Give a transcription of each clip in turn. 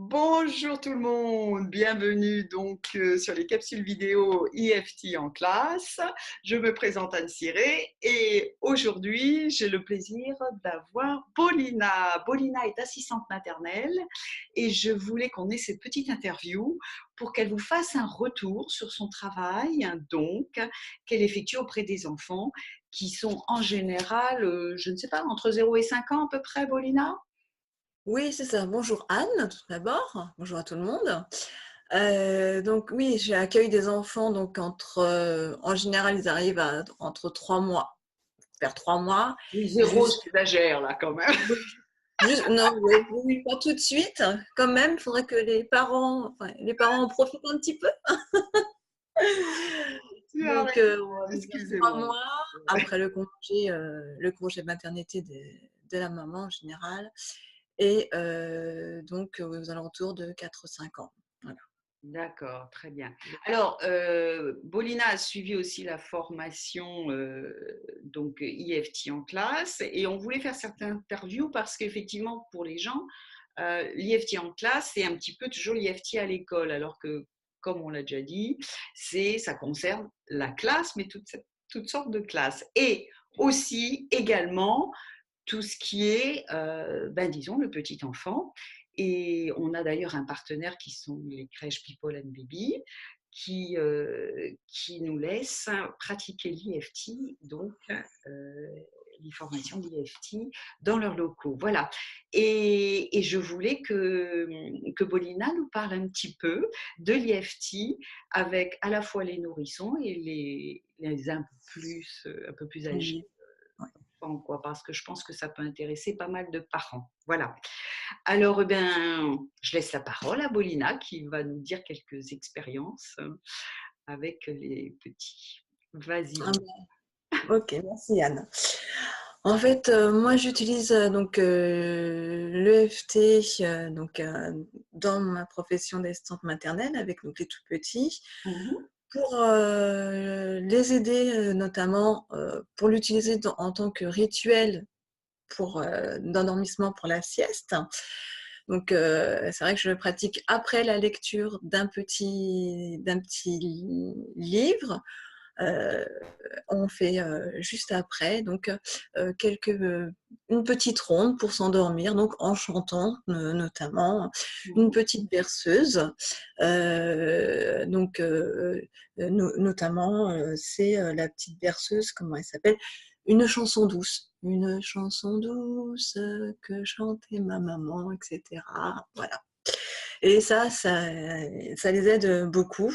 Bonjour tout le monde, bienvenue donc sur les capsules vidéo EFT en classe. Je me présente Anne Ciré et aujourd'hui j'ai le plaisir d'avoir Paulina. Paulina est assistante maternelle et je voulais qu'on ait cette petite interview pour qu'elle vous fasse un retour sur son travail donc qu'elle effectue auprès des enfants qui sont en général, je ne sais pas, entre 0 et 5 ans à peu près, Paulina? Oui, c'est ça. Bonjour Anne, tout d'abord. Bonjour à tout le monde. Donc oui, j'accueille des enfants donc en général, ils arrivent entre 3 mois, vers 3 mois, Oui, 0, jusqu'à j'exagère là quand même. non, oui, oui, pas tout de suite. Quand même, il faudrait que les parents en profitent un petit peu. Tu as Donc, raison, vers 3 excusez-moi. mois, après le congé maternité de la maman en général, et donc aux alentours de 4 ou 5 ans. Voilà. D'accord, très bien. Alors, Bolina a suivi aussi la formation donc EFT en classe et on voulait faire certaines interviews parce qu'effectivement, pour les gens, l'EFT en classe, c'est un petit peu toujours l'EFT à l'école, alors que, comme on l'a déjà dit, ça concerne la classe, mais toutes sortes de classes. Et aussi, également, tout ce qui est, disons, le petit enfant. Et on a d'ailleurs un partenaire qui sont les crèches People and Baby, qui nous laisse pratiquer l'EFT, donc les formations d'EFT dans leurs locaux. Voilà. Et je voulais que Bolina nous parle un petit peu de l'EFT avec à la fois les nourrissons et les un peu plus âgés Oui, ouais. quoi, parce que je pense que ça peut intéresser pas mal de parents. Voilà. Alors, je laisse la parole à Bolina qui va nous dire quelques expériences avec les petits. Vas-y. Ah ben, ok, merci Anne. En fait, moi j'utilise l'EFT dans ma profession d'assistante maternelle avec donc, les tout petits Mhm. pour les aider notamment pour l'utiliser en tant que rituel d'endormissement pour la sieste. Donc, c'est vrai que je le pratique après la lecture d'un petit livre. Euh, on fait juste après donc une petite ronde pour s'endormir, donc en chantant notamment une Mhm. petite berceuse. Notamment, c'est la petite berceuse, comment elle s'appelle? Une chanson douce. Une chanson douce que chantait ma maman, etc. Voilà. Et ça les aide beaucoup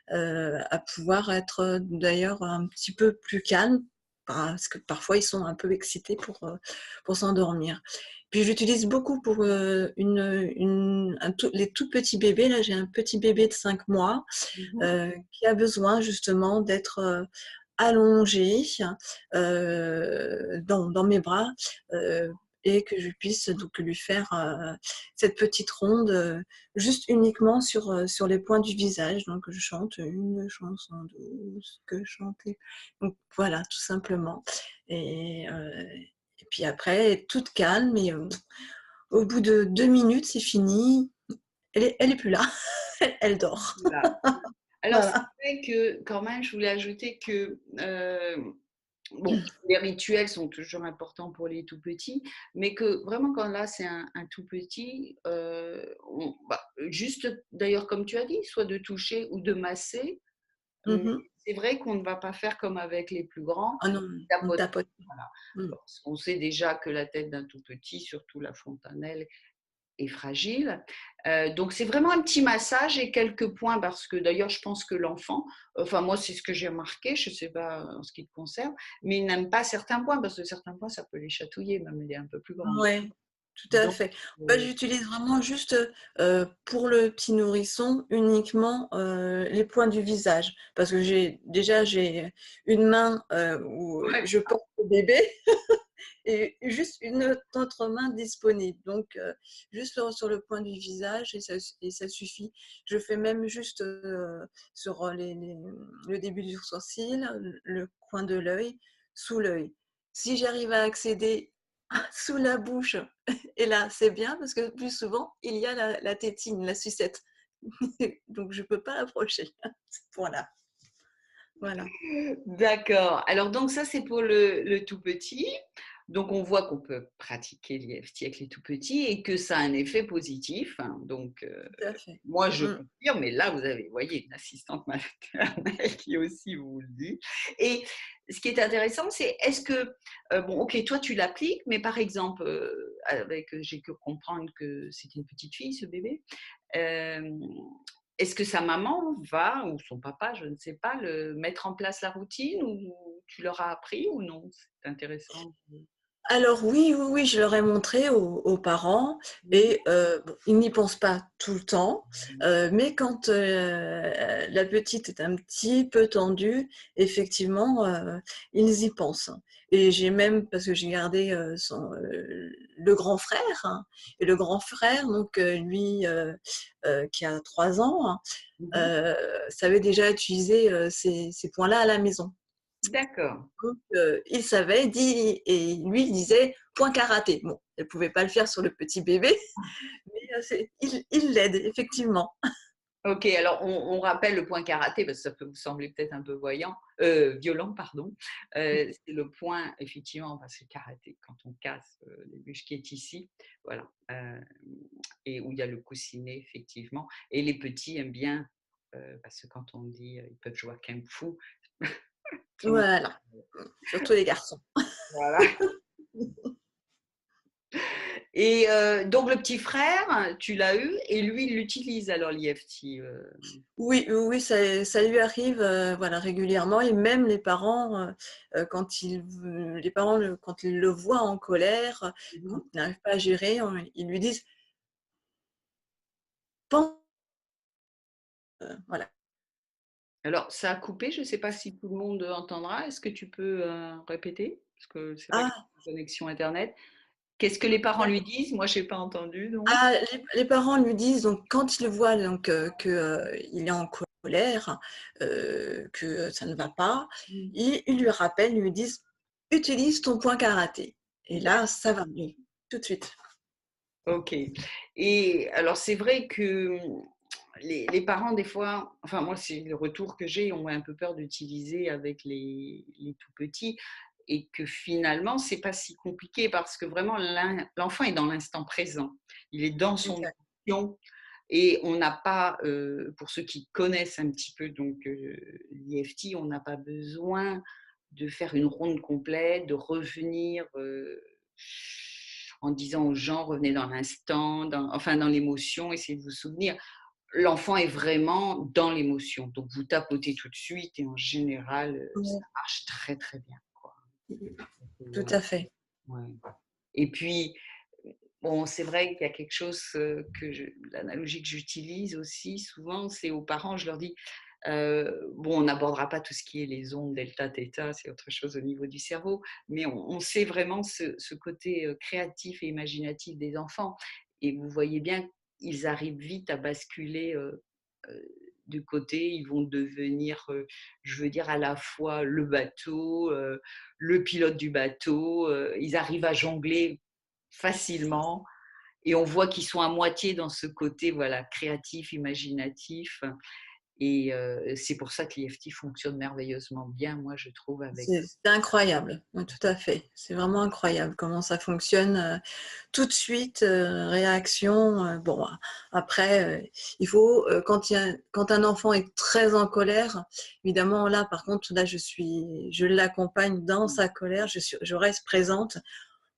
à pouvoir être d'ailleurs un petit peu plus calmes, parce que parfois ils sont un peu excités pour s'endormir. Puis j'utilise beaucoup pour les tout petits bébés. Là, j'ai un petit bébé de 5 mois Mhm. qui a besoin justement d'être allongé dans mes bras euh, et que je puisse donc lui faire cette petite ronde juste uniquement sur les points du visage. Donc je chante une chanson douce que chanter. Donc voilà, tout simplement. Et puis après, toute calme et au bout de 2 minutes, c'est fini. Elle est plus là. Elle dort. Voilà. Alors, c'est Voilà. vrai que quand même, je voulais ajouter que bon, les rituels sont toujours importants pour les tout petits, mais que vraiment quand là c'est un tout petit, juste d'ailleurs comme tu as dit, soit de toucher ou de masser, mais Mhm. c'est vrai qu'on ne va pas faire comme avec les plus grands, Ah non, on tapoter. tapote. Voilà. Mm. Parce qu'on sait déjà que la tête d'un tout petit, surtout la fontanelle, est fragile. Donc c'est vraiment un petit massage et quelques points parce que d'ailleurs je pense que l'enfant, enfin moi c'est ce que j'ai remarqué, je ne sais pas en ce qui te concerne, mais il n'aime pas certains points parce que certains points ça peut les chatouiller même il est un peu plus grand. Ouais, tout à Donc fait. Moi, euh, j'utilise vraiment juste pour le petit nourrisson uniquement les points du visage. Parce que j'ai une main où ouais, je porte le bébé et juste une autre main disponible. Donc, juste sur le point du visage et ça suffit. Je fais même juste sur le début du sourcil, le coin de l'œil, sous l'œil. Si j'arrive à accéder sous la bouche Et là, c'est bien parce que plus souvent, il y a la tétine, la sucette. Donc, je ne peux pas approcher. Voilà. Voilà. D'accord. Alors donc ça, c'est pour le tout petit. Donc on voit qu'on peut pratiquer l'IFT avec les tout petits et que ça a un effet positif, hein. Donc Tout à fait. moi je Mmh. confirme, mais là vous avez, voyez, une assistante maternelle qui aussi vous le dit. Et ce qui est intéressant, c'est est-ce que, bon ok, toi tu l'appliques, mais par exemple, j'ai pu comprendre que c'était une petite fille ce bébé. Euh, Est-ce que sa maman va, ou son papa, je ne sais pas, mettre en place la routine ou tu leur as appris ou non? C'est intéressant. Alors oui, oui, oui, je leur ai montré aux parents Mhm. et bon, ils n'y pensent pas tout le temps, mais quand, la petite est un petit peu tendue, effectivement, ils y pensent et j'ai même parce que j'ai gardé, le grand frère, hein, et le grand frère donc lui, qui a 3 ans, hein, Mhm. savait déjà utiliser, ces points-là à la maison. D'accord. Donc, il savait, et lui, il disait point karaté. Bon, elle ne pouvait pas le faire sur le petit bébé, mais il l'aide, effectivement. Ok, alors on rappelle le point karaté parce que ça peut vous sembler peut-être un peu violent, pardon. C'est le point, effectivement, parce que karaté, quand on casse les muscles qui est ici, voilà, et où il y a le coussinet, effectivement. Et les petits aiment bien, parce que quand on dit ils peuvent jouer à Kung Fu, tout le monde. Voilà, surtout les garçons. Voilà. Et donc le petit frère, tu l'as eu et lui, il l'utilise alors l'IFT. Oui, oui, oui, ça lui arrive, voilà, régulièrement et même les parents, quand quand ils le voient en colère, quand Mhm. il n'arrive pas à gérer, ils lui disent: «Pen», voilà. Alors ça a coupé, je ne sais pas si tout le monde entendra. Est-ce que tu peux répéter? Parce que c'est vrai que Ah! la connexion Internet. Qu'est-ce que les parents lui disent? Moi, je n'ai pas entendu, donc. Ah, les parents lui disent donc quand ils le voient donc que, il est en colère, que ça ne va pas, Mm. ils lui rappellent, ils lui disent: «Utilise ton point karaté» et là, D'accord. ça va mieux, tout de suite. Ok. Et alors c'est vrai que les parents, des fois, enfin moi, c'est le retour que j'ai, ont un peu peur d'utiliser avec les tout petits et que finalement, c'est pas si compliqué parce que vraiment, l'enfant est dans l'instant présent. Il est dans son Exact. émotion et on n'a pas, pour ceux qui connaissent un petit peu donc l'IFT, on n'a pas besoin de faire une ronde complète, de revenir en disant aux gens revenez dans l'instant, enfin dans l'émotion, essayez de vous souvenir. L'enfant est vraiment dans l'émotion. Donc, vous tapotez tout de suite et en général, ça Ouais, marche très, très bien, quoi. tout Ouais, à fait. ouais. Et puis, bon, c'est vrai qu'il y a quelque chose l'analogie que j'utilise aussi souvent, c'est aux parents, je leur dis, bon, on n'abordera pas tout ce qui est les ondes delta, theta, c'est autre chose au niveau du cerveau, mais on sait vraiment ce côté créatif et imaginatif des enfants. Et vous voyez bien, ils arrivent vite à basculer euh, du côté, ils vont devenir, je veux dire, à la fois le bateau, le pilote du bateau, ils arrivent à jongler facilement et on voit qu'ils sont à moitié dans ce côté voilà, créatif, imaginatif. Et c'est pour ça que l'IFT fonctionne merveilleusement bien, moi, je trouve, avec. C'est incroyable, ouais, tout à fait. C'est vraiment incroyable comment ça fonctionne, tout de suite, réaction, bon, après, il faut, quand un enfant est très en colère, évidemment là, par contre, là, je l'accompagne dans sa colère, je reste présente.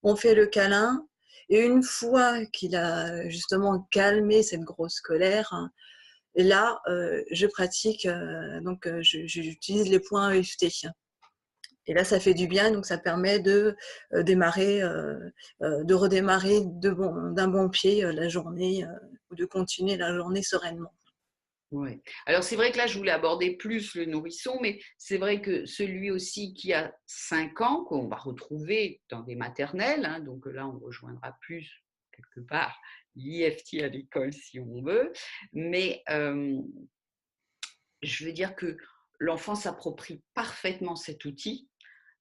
On fait le câlin et une fois qu'il a justement calmé cette grosse colère, hein, et là, je pratique, donc j'utilise les points EFT. Et là, ça fait du bien, donc ça permet de démarrer, de redémarrer d'un bon pied la journée, ou de continuer la journée sereinement. Ouais. Alors c'est vrai que là, je voulais aborder plus le nourrisson, mais c'est vrai que celui aussi qui a 5 ans, qu'on va retrouver dans des maternelles, hein, donc là, on rejoindra plus quelque part l'IFT à l'école si on veut, mais je veux dire que l'enfant s'approprie parfaitement cet outil.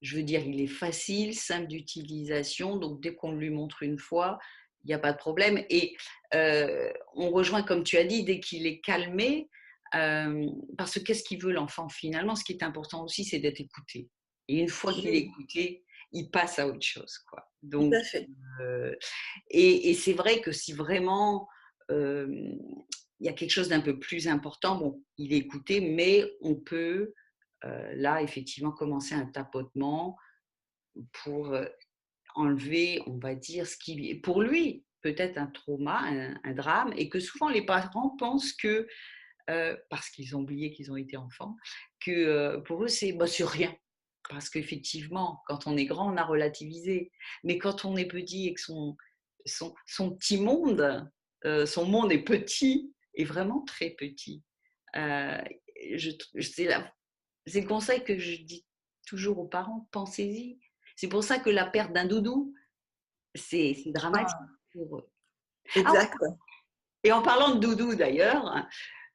Je veux dire, il est facile, simple d'utilisation, donc dès qu'on lui montre une fois, il n'y a pas de problème. Et on rejoint, comme tu as dit, dès qu'il est calmé, parce que qu'est-ce qu'il veut l'enfant finalement? Ce qui est important aussi, c'est d'être écouté. Et une fois qu'il est Oui, écouté, il passe à autre chose, quoi. tout Donc, à fait. euh, et c'est vrai que si vraiment euh, il y a quelque chose d'un peu plus important, bon, il est écouté, mais on peut là effectivement commencer un tapotement pour enlever, on va dire, ce qui, pour lui, peut-être un trauma, un drame, et que souvent les parents pensent que, parce qu'ils ont oublié qu'ils ont été enfants, que pour eux, c'est bah, sur rien. Parce qu'effectivement, quand on est grand, on a relativisé. Mais quand on est petit et que son petit monde, son monde est petit, est vraiment très petit. Euh, c'est le conseil que je dis toujours aux parents, pensez-y. C'est pour ça que la perte d'un doudou, c'est dramatique Ah, pour eux. Ah, exact. et en parlant de doudou d'ailleurs,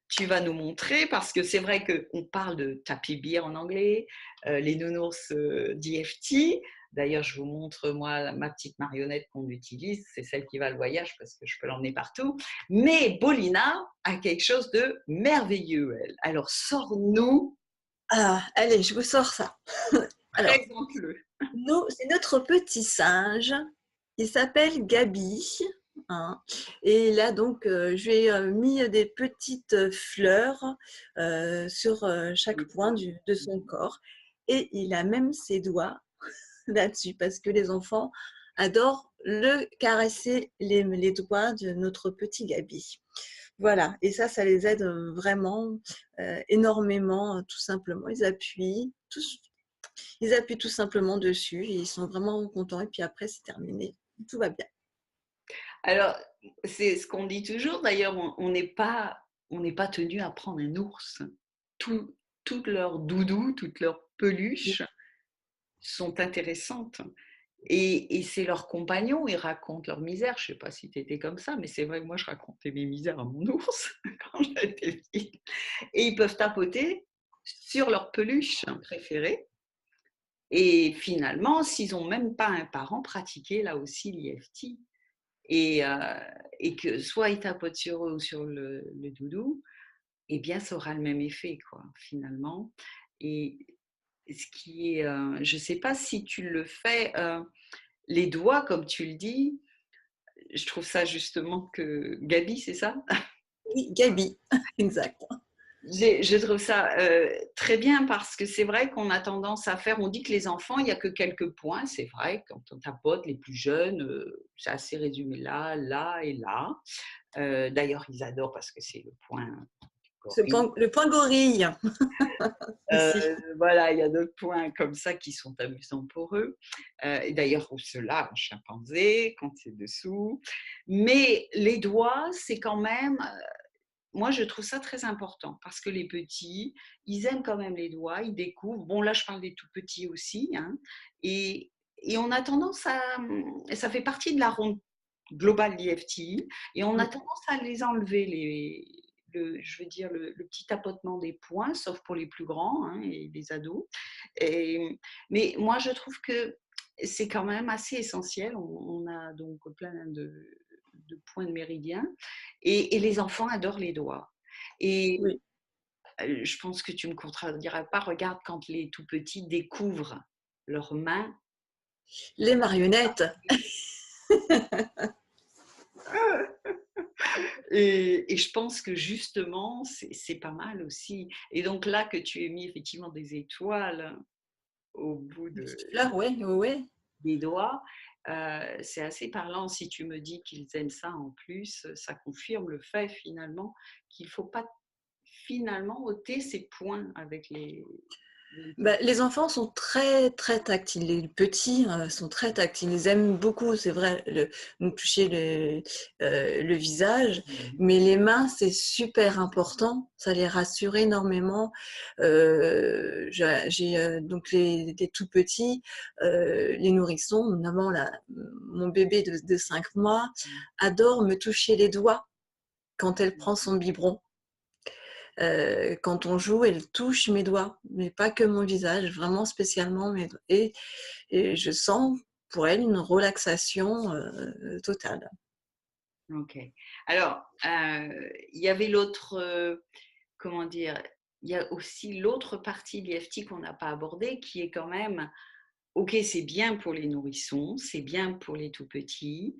tu vas nous montrer, parce que c'est vrai qu'on parle de tapis bear en anglais, les nounours d'EFT. D'ailleurs, je vous montre, moi, ma petite marionnette qu'on utilise, c'est celle qui va le voyage parce que je peux l'emmener partout. Mais Bolina a quelque chose de merveilleux, elle. Alors, sors-nous, Ah, allez, je vous sors ça. Alors, présente-le. nous, c'est notre petit singe. Il s'appelle Gabi. Hein, et là, donc, je lui ai mis des petites fleurs sur chaque point de son corps. Et il a même ses doigts là-dessus parce que les enfants adorent le caresser les doigts de notre petit Gabi. Voilà, et ça les aide vraiment énormément, tout simplement. Ils appuient tout simplement dessus et ils sont vraiment contents. Et puis après, c'est terminé. Tout va bien. Alors, c'est ce qu'on dit toujours. D'ailleurs, on n'est pas tenu à prendre un ours. Toutes leurs doudous, toutes leurs peluches sont intéressantes. Et c'est leurs compagnons, ils racontent leur misère. Je ne sais pas si tu étais comme ça, mais c'est vrai que moi, je racontais mes misères à mon ours quand j'étais petite. Et ils peuvent tapoter sur leur peluche préférée. Et finalement, s'ils n'ont même pas un parent, pratiquer là aussi l'IFT. Et, et que soit ils tapotent sur eux ou sur le doudou, eh bien, ça aura le même effet, quoi, finalement. Et ce qui est, je ne sais pas si tu le fais, les doigts, comme tu le dis, je trouve ça justement que Gabi, c'est ça? Oui, Gabi, exact. Je trouve ça très bien parce que c'est vrai qu'on a tendance à faire, on dit que les enfants, il n'y a que quelques points, c'est vrai, quand on tapote, les plus jeunes, c'est assez résumé là, là et là. D'ailleurs, ils adorent parce que c'est le point gorille. Le point gorille aussi. Voilà, il y a d'autres points comme ça qui sont amusants pour eux. Et d'ailleurs, ceux-là, en chimpanzé, quand c'est dessous. Mais les doigts, c'est quand même, moi, je trouve ça très important parce que les petits, ils aiment quand même les doigts, ils découvrent. Bon, là, je parle des tout petits aussi. Hein, et, et on a tendance à, ça fait partie de la ronde globale d'IFT, et on a tendance à les enlever, je veux dire, le petit tapotement des poings, sauf pour les plus grands hein, et les ados. Mais moi, je trouve que c'est quand même assez essentiel. On a donc plein de points de méridien, et les enfants adorent les doigts. Et Oui, je pense que tu ne me contrediras pas, regarde quand les tout petits découvrent leurs mains. les marionnettes. Et je pense que justement, c'est pas mal aussi. Et donc là que tu aies mis effectivement des étoiles au bout Fleurs, oui, oui, oui. des doigts, c'est assez parlant. Si tu me dis qu'ils aiment ça en plus, ça confirme le fait finalement qu'il ne faut pas finalement ôter ses points avec les Bah, les enfants sont très, très tactiles. Les petits sont très tactiles. Ils aiment beaucoup, c'est vrai, nous toucher le visage, mais les mains, c'est super important. Ça les rassure énormément. J'ai donc les tout petits, les nourrissons, notamment mon bébé de 5 mois, adore me toucher les doigts quand elle prend son biberon. Quand on joue, elle touche mes doigts, mais pas que mon visage, vraiment spécialement mes doigts. Et je sens pour elle une relaxation totale. OK. Alors, il y avait l'autre, comment dire? Il y a aussi l'autre partie de l'EFT qu'on n'a pas abordée qui est quand même OK, c'est bien pour les nourrissons, c'est bien pour les tout petits,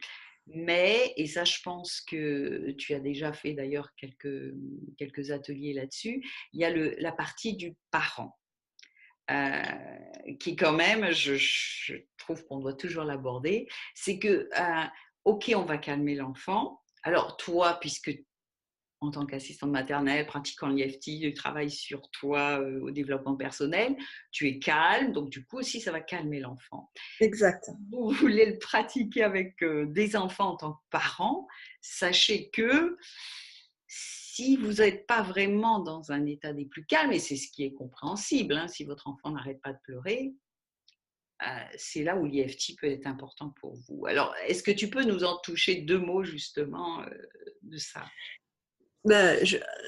mais et ça je pense que tu as déjà fait d'ailleurs quelques ateliers là-dessus, il y a la partie du parent, qui quand même, je trouve qu'on doit toujours l'aborder. C'est que, OK, on va calmer l'enfant. Alors toi, puisque en tant qu'assistante maternelle, pratiquant l'EFT, tu travailles sur toi au développement personnel, tu es calme, donc du coup aussi ça va calmer l'enfant. Exact. Vous voulez le pratiquer avec des enfants en tant que parents, sachez que si vous n'êtes pas vraiment dans un état des plus calmes, et c'est ce qui est compréhensible, hein, si votre enfant n'arrête pas de pleurer, c'est là où l'EFT peut être important pour vous. Alors, est-ce que tu peux nous en toucher deux mots justement de ça? Bah,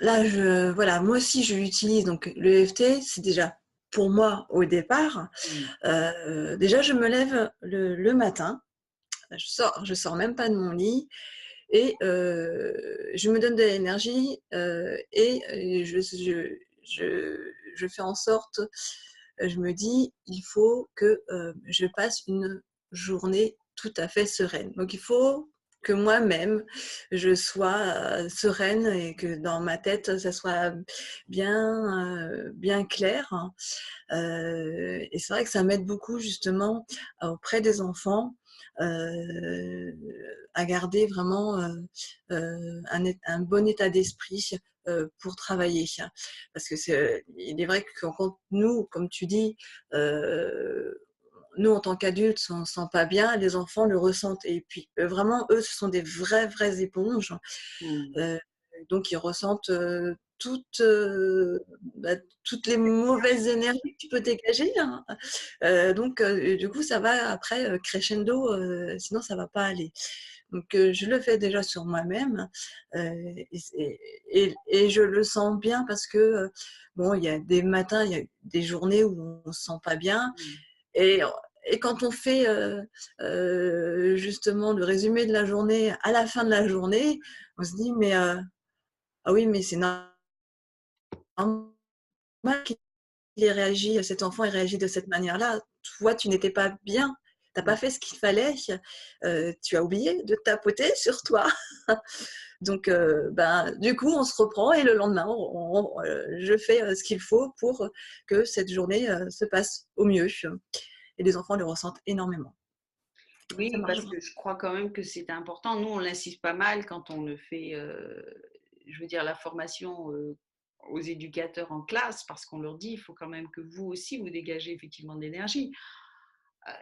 là, voilà, moi aussi, je l'utilise. Donc, le l'EFT, c'est déjà pour moi au départ. Mm. Déjà, je me lève le matin, je sors même pas de mon lit et je me donne de l'énergie et je fais en sorte, je me dis, il faut que je passe une journée tout à fait sereine. Donc, il faut que moi-même, je sois sereine et que dans ma tête, ça soit bien clair. Hein. Et c'est vrai que ça m'aide beaucoup justement auprès des enfants à garder vraiment un bon état d'esprit pour travailler. Parce que il est vrai que quand nous, comme tu dis, nous en tant qu'adultes, on ne se sent pas bien, les enfants le ressentent. Et puis vraiment, eux, ce sont des vraies éponges. Mm. Euh, donc ils ressentent bah, toutes les mauvaises énergies que tu peux dégager. Hein. Donc du coup, ça va après crescendo, sinon ça va pas aller. Donc je le fais déjà sur moi-même et je le sens bien parce que bon, il y a des matins, il y a des journées où on se sent pas bien Mm. et et quand on fait justement le résumé de la journée à la fin de la journée, on se dit mais ah oui, mais c'est normal qu'il ait réagi, cet enfant ait réagi de cette manière-là. Toi, tu n'étais pas bien, tu n'as pas fait ce qu'il fallait, tu as oublié de tapoter sur toi. Donc, ben, du coup, on se reprend et le lendemain, je fais ce qu'il faut pour que cette journée se passe au mieux. Et les enfants le ressentent énormément. Ça Oui, marche parce vraiment. que je crois quand même que c'est important. Nous, on l'insiste pas mal quand on le fait, je veux dire, la formation aux éducateurs en classe, parce qu'on leur dit, il faut quand même que vous aussi, vous dégagez effectivement de l'énergie.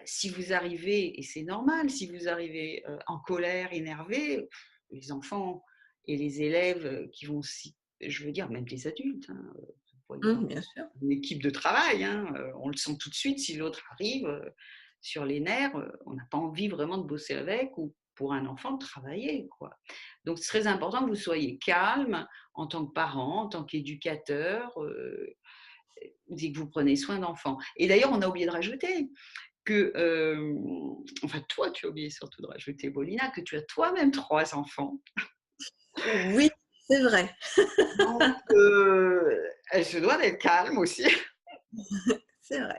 Si vous arrivez, et c'est normal, si vous arrivez en colère, énervé, les enfants et les élèves qui vont, je veux dire, même les adultes, hein, vous voyez dans Bien sûr. une équipe de travail, hein, on le sent tout de suite si l'autre arrive sur les nerfs, on n'a pas envie vraiment de bosser avec ou pour un enfant de travailler, quoi. Donc c'est très important que vous soyez calme en tant que parent, en tant qu'éducateur, et que vous prenez soin d'enfants. Et d'ailleurs, on a oublié de rajouter que, enfin toi, tu as oublié surtout de rajouter, Bolina, que tu as toi-même 3 enfants. Oui, c'est vrai. Donc, elle se doit d'être calme aussi. C'est vrai.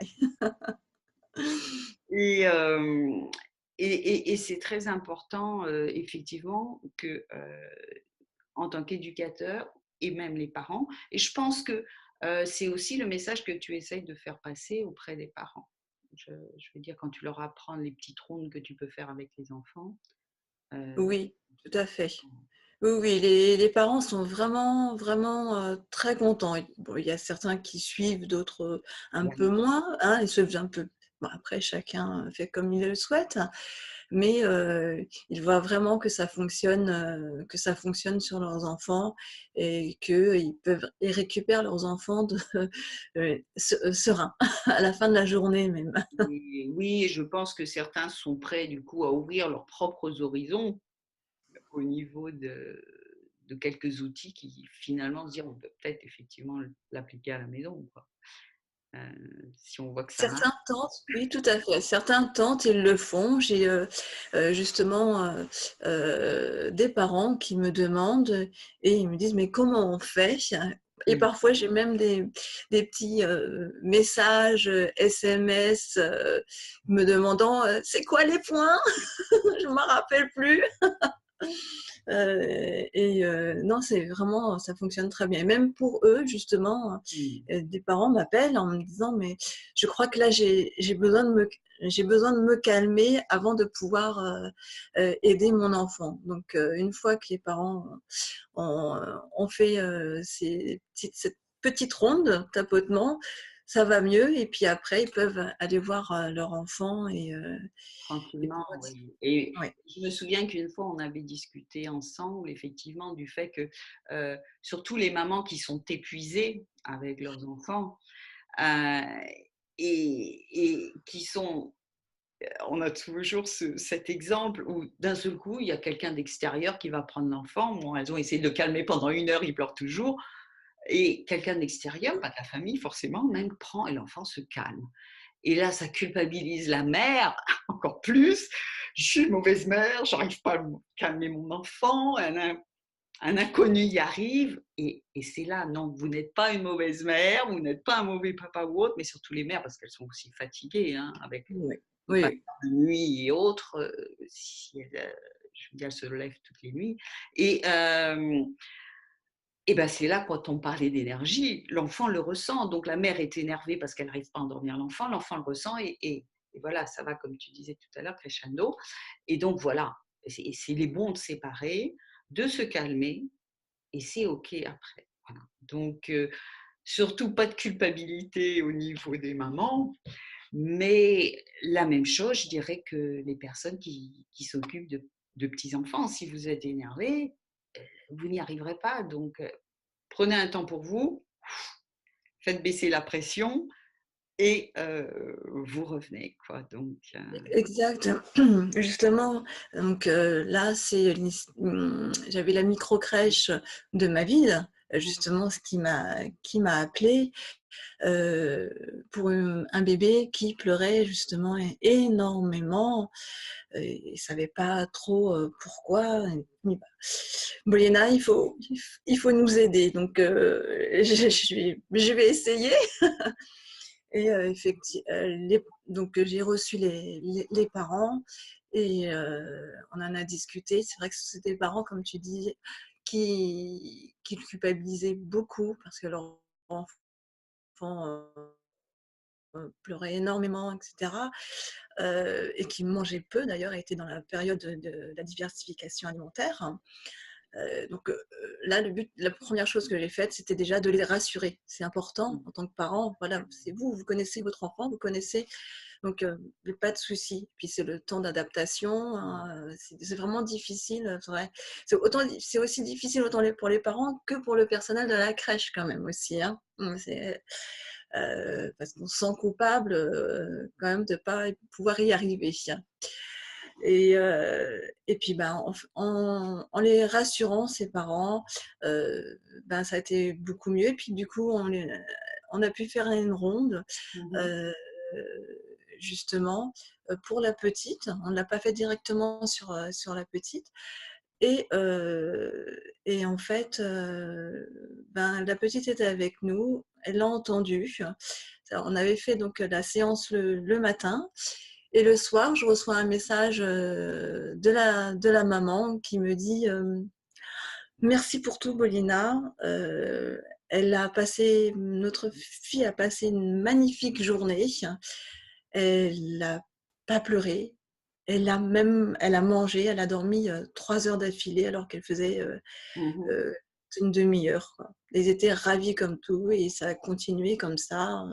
Et, euh, et c'est très important, effectivement, que en tant qu'éducateur et même les parents, et je pense que c'est aussi le message que tu essayes de faire passer auprès des parents. Je veux dire, quand tu leur apprends les petites rondes que tu peux faire avec les enfants. euh, Oui, tout à fait. Oui, oui, les parents sont vraiment très contents. Et bon, il y a certains qui suivent, d'autres un peu moins, hein, ils suivent un peu. Bon, après, chacun fait comme il le souhaite, mais ils voient vraiment que ça fonctionne sur leurs enfants et qu'ils peuvent, ils récupèrent leurs enfants sereins à la fin de la journée même. Et oui, je pense que certains sont prêts du coup à ouvrir leurs propres horizons au niveau de quelques outils qui finalement se dire on peut peut-être effectivement l'appliquer à la maison, quoi. si on voit que ça marche. Certains tentent, oui, tout à fait. Certains tentent, ils le font. J'ai justement des parents qui me demandent et ils me disent: «Mais comment on fait?» Et Mm. parfois, j'ai même des petits messages SMS me demandant «C'est quoi les points?» Je ne m'en rappelle plus. Non, c'est vraiment, ça fonctionne très bien. Et même pour eux, justement, Mm. des parents m'appellent en me disant: «Mais je crois que là, j'ai besoin de me calmer avant de pouvoir aider mon enfant». Donc, une fois que les parents ont fait cette petite ronde tapotement, ça va mieux. Et puis après, ils peuvent aller voir leur enfant et Tranquillement, pouvoir discuter. oui. Et Ouais. je me souviens qu'une fois, on avait discuté ensemble, effectivement, du fait que, surtout les mamans qui sont épuisées avec leurs enfants, euh, et qui sont, on a toujours cet exemple où d'un seul coup, il y a quelqu'un d'extérieur qui va prendre l'enfant. Bon, elles ont essayé de le calmer pendant 1 heure, il pleure toujours. Et quelqu'un d'extérieur, pas de la famille forcément, même prend et l'enfant se calme. Et là, ça culpabilise la mère encore plus. Je suis une mauvaise mère, j'arrive pas à calmer mon enfant, un inconnu y arrive. Et c'est là, non, vous n'êtes pas une mauvaise mère, vous n'êtes pas un mauvais papa ou autre, mais surtout les mères, parce qu'elles sont aussi fatiguées, hein, avec Oui, les oui, passions oui. de nuit et autres. Si elles, je veux dire, elles se lèvent toutes les nuits. Et ben c'est là, quand on parlait d'énergie, l'enfant le ressent. Donc la mère est énervée parce qu'elle n'arrive pas à endormir l'enfant le ressent et voilà, ça va, comme tu disais tout à l'heure, crescendo. Et donc voilà, c'est les bons de séparer, de se calmer et c'est OK après. Voilà. Donc surtout pas de culpabilité au niveau des mamans, mais la même chose, je dirais, que les personnes qui s'occupent de petits-enfants. Si vous êtes énervé, vous n'y arriverez pas. Donc prenez un temps pour vous, faites baisser la pression et vous revenez, quoi. Donc, Exact. Justement, donc là, j'avais la micro-crèche de ma ville, justement, ce qui m'a appelée pour un bébé qui pleurait justement énormément et ne savait pas trop pourquoi. Bolena, il faut nous aider. Donc, je vais essayer. Et donc j'ai reçu les parents et on en a discuté. C'est vrai que c'était des parents, comme tu dis, qui culpabilisaient beaucoup parce que leur enfant pleurait énormément, etc. Et qui mangeait peu, d'ailleurs, était dans la période de la diversification alimentaire. Donc là, la première chose que j'ai faite, c'était déjà de les rassurer. C'est important en tant que parent. Voilà, c'est vous, vous connaissez votre enfant, vous connaissez, donc pas de souci. Puis c'est le temps d'adaptation. Hein, c'est vraiment difficile. C'est vrai. C'est aussi difficile autant pour les parents que pour le personnel de la crèche quand même aussi. Hein. Parce qu'on se sent coupable quand même de ne pas pouvoir y arriver. Et puis, ben, en les rassurant, ces parents, ben, ça a été beaucoup mieux. Et puis, du coup, on a pu faire une ronde, euh, justement, pour la petite. On ne l'a pas fait directement sur la petite. Et en fait, ben, la petite était avec nous, elle l'a entendu. On avait fait donc la séance le matin. Et le soir, je reçois un message de la maman qui me dit merci pour tout, Bolina. Notre fille a passé une magnifique journée. Elle n'a pas pleuré. Elle a mangé, elle a dormi 3 heures d'affilée alors qu'elle faisait une demi-heure. Quoi. Ils étaient ravis comme tout et ça a continué comme ça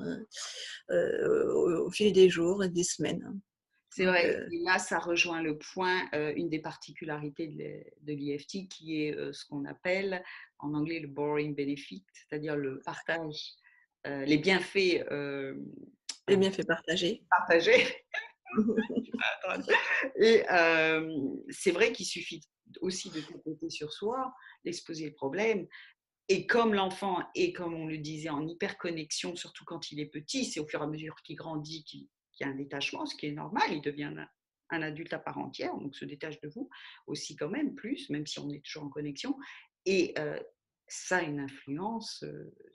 au fil des jours et des semaines. c'est Donc, vrai. Et là, ça rejoint le point, une des particularités de l'EFT, qui est ce qu'on appelle en anglais le borrowing benefit, c'est-à-dire le partage, les bienfaits les bienfaits partagés. partagés. Et c'est vrai qu'il suffit aussi de tapoter sur soi, d'exposer le problème. Et comme l'enfant est, comme on le disait, en hyperconnexion, surtout quand il est petit, c'est au fur et à mesure qu'il grandit qu'il y a un détachement, ce qui est normal, il devient un adulte à part entière, donc se détache de vous aussi quand même plus, même si on est toujours en connexion. Et ça a une influence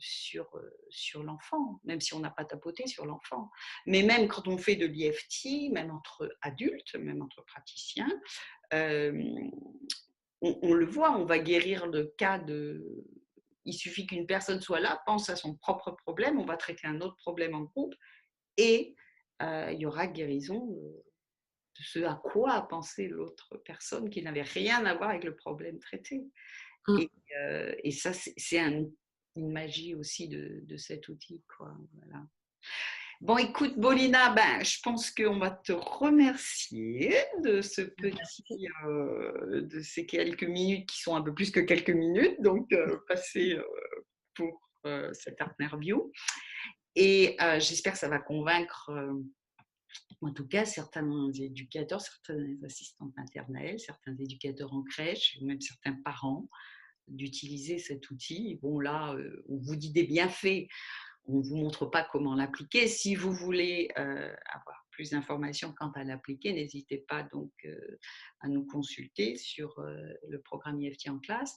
sur l'enfant, même si on n'a pas tapoté sur l'enfant. Mais même quand on fait de l'IFT, même entre adultes, même entre praticiens, on le voit, on va guérir le cas de... Il suffit qu'une personne soit là, pense à son propre problème, on va traiter un autre problème en groupe et il y aura guérison de ce à quoi a pensé l'autre personne qui n'avait rien à voir avec le problème traité. Mm. Et ça, c'est une magie aussi de cet outil, quoi. Voilà. Bon, écoute, Bolina, ben, je pense qu'on va te remercier de de ces quelques minutes qui sont un peu plus que quelques minutes, donc passées pour cette interview. Et j'espère que ça va convaincre, en tout cas, certains éducateurs, certaines assistantes maternelles, certains éducateurs en crèche, même certains parents, d'utiliser cet outil. Bon, là, on vous dit des bienfaits. On ne vous montre pas comment l'appliquer. Si vous voulez avoir plus d'informations quant à l'appliquer, n'hésitez pas donc à nous consulter sur le programme IFT en classe.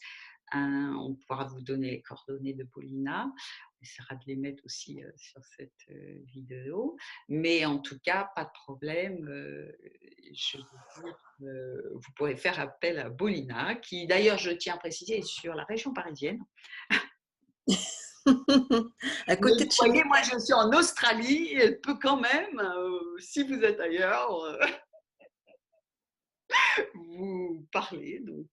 On pourra vous donner les coordonnées de Paulina. On essaiera de les mettre aussi sur cette vidéo. Mais en tout cas, pas de problème. Je veux dire, vous pourrez faire appel à Paulina, qui d'ailleurs, je tiens à préciser, est sur la région parisienne. À Mais côté vous de chez voyez, moi. moi je suis en Australie, elle peut quand même, si vous êtes ailleurs, vous parler, donc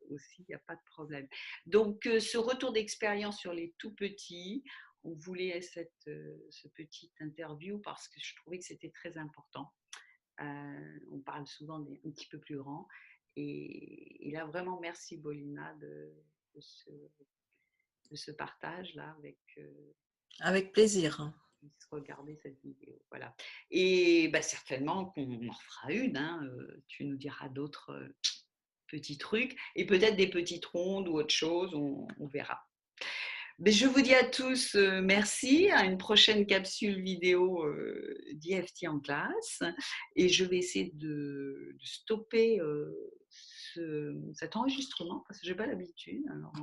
aussi, il n'y a pas de problème. Donc, ce retour d'expérience sur les tout petits, on voulait ce petit interview parce que je trouvais que c'était très important. On parle souvent des un petit peu plus grands. Et là, vraiment, merci Bolina de ce, de ce partage-là avec Avec plaisir. regarder cette vidéo. Voilà. Et bah, certainement qu'on en fera une. Hein, tu nous diras d'autres petits trucs et peut-être des petites rondes ou autre chose, on verra. Mais je vous dis à tous merci, à une prochaine capsule vidéo d'IFT en classe et je vais essayer de stopper cet enregistrement parce que je n'ai pas l'habitude. Alors,